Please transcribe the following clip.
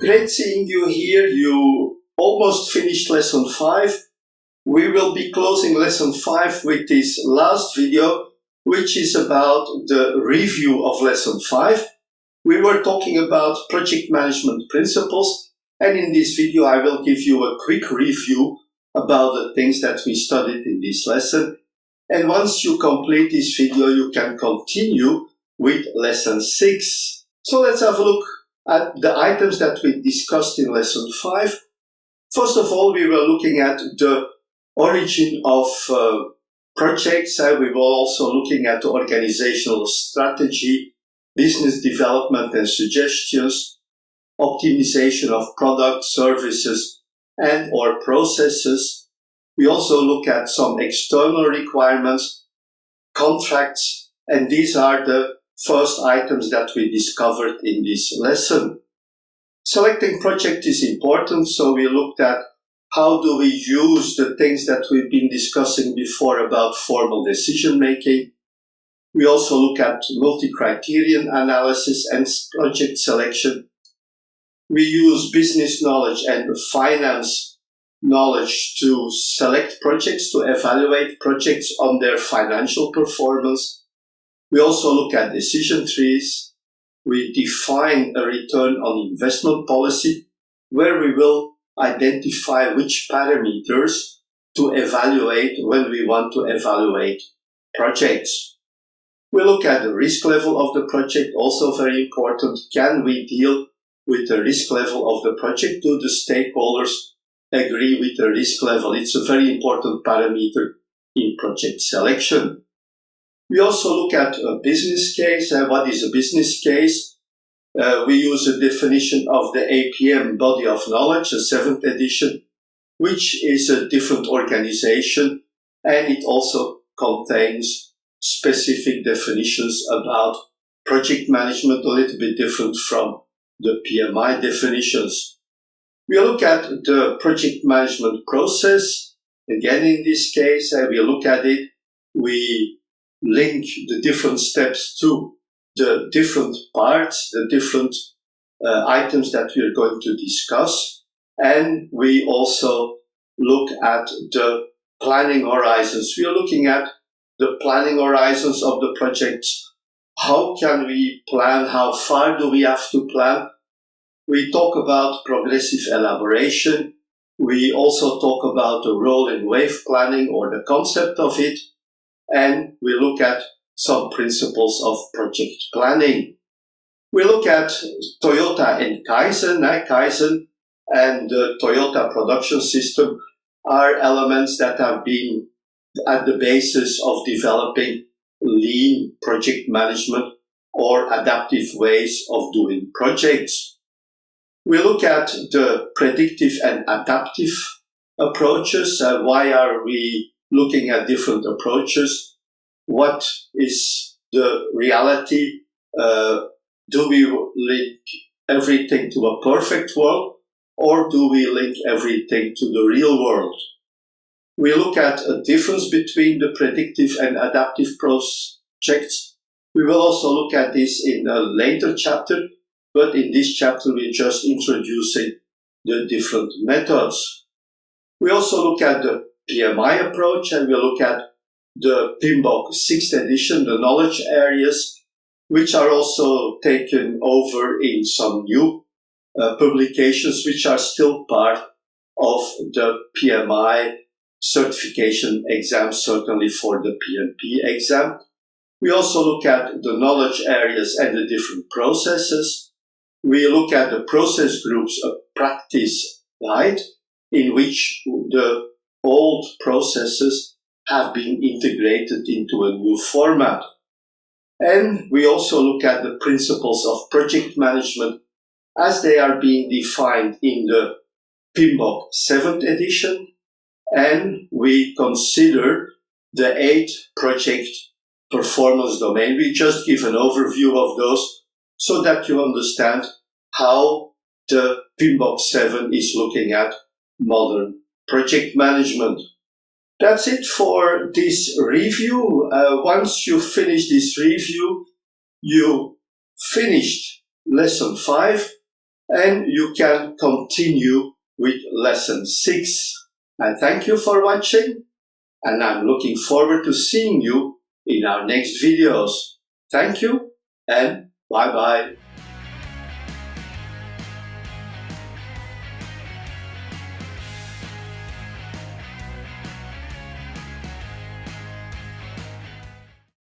Great seeing you here. You almost finished lesson 5. We will be closing lesson 5 with this last video, which is about the review of lesson 5. We were talking about project management principles, and in this video I will give you a quick review about the things that we studied in this lesson. And once you complete this video, you can continue with lesson 6. So let's have a look at the items that we discussed in lesson 5. First of all, we were looking at the origin of projects. We were also looking at the organizational strategy, business development and suggestions, optimization of products, services, and or processes. We also look at some external requirements, contracts, and these are the first items that we discovered in this lesson. Selecting project is important, so we looked at how do we use the things that we've been discussing before about formal decision making. We also look at multi-criterion analysis and project selection. We use business knowledge and finance knowledge to select projects, to evaluate projects on their financial performance. We also look at decision trees. We define a return on investment policy where we will identify which parameters to evaluate when we want to evaluate projects. We look at the risk level of the project, also very important. Can we deal with the risk level of the project? Do the stakeholders agree with the risk level? It's a very important parameter in project selection. We also look at a business case. What is a business case? We use a definition of the APM body of knowledge, a 7th edition, which is a different organization, and it also contains specific definitions about project management, a little bit different from the PMI definitions. We look at the project management process. Again, in this case, we look at it. We link the different steps to the different parts, the different items that we are going to discuss. And we also look at the planning horizons. We are looking at the planning horizons of the projects. How can we plan? How far do we have to plan? We talk about progressive elaboration. We also talk about the rolling wave planning or the concept of it. And we look at some principles of project planning. We look at Toyota and Kaizen. Kaizen and the Toyota production system are elements that have been at the basis of developing lean project management or adaptive ways of doing projects. We look at the predictive and adaptive approaches. Why are we looking at different approaches? What is the reality? Do we link everything to a perfect world, or do we link everything to the real world? We look at a difference between the predictive and adaptive projects. We will also look at this in a later chapter, but in this chapter we're just introducing the different methods. We also look at the PMI approach, and we look at the PMBOK 6th edition, the knowledge areas, which are also taken over in some new publications, which are still part of the PMI certification exam, certainly for the PMP exam. We also look at the knowledge areas and the different processes. We look at the process groups, a practice guide, in which the old processes have been integrated into a new format. And we also look at the principles of project management as they are being defined in the PMBOK 7th edition. And we consider the 8 project performance domain. We just give an overview of those so that you understand how the PMBOK 7 is looking at modern project management. That's it for this review. Once you finish this review, you finished lesson 5, and you can continue with lesson 6. And thank you for watching, and I'm looking forward to seeing you in our next videos. Thank you, and bye-bye.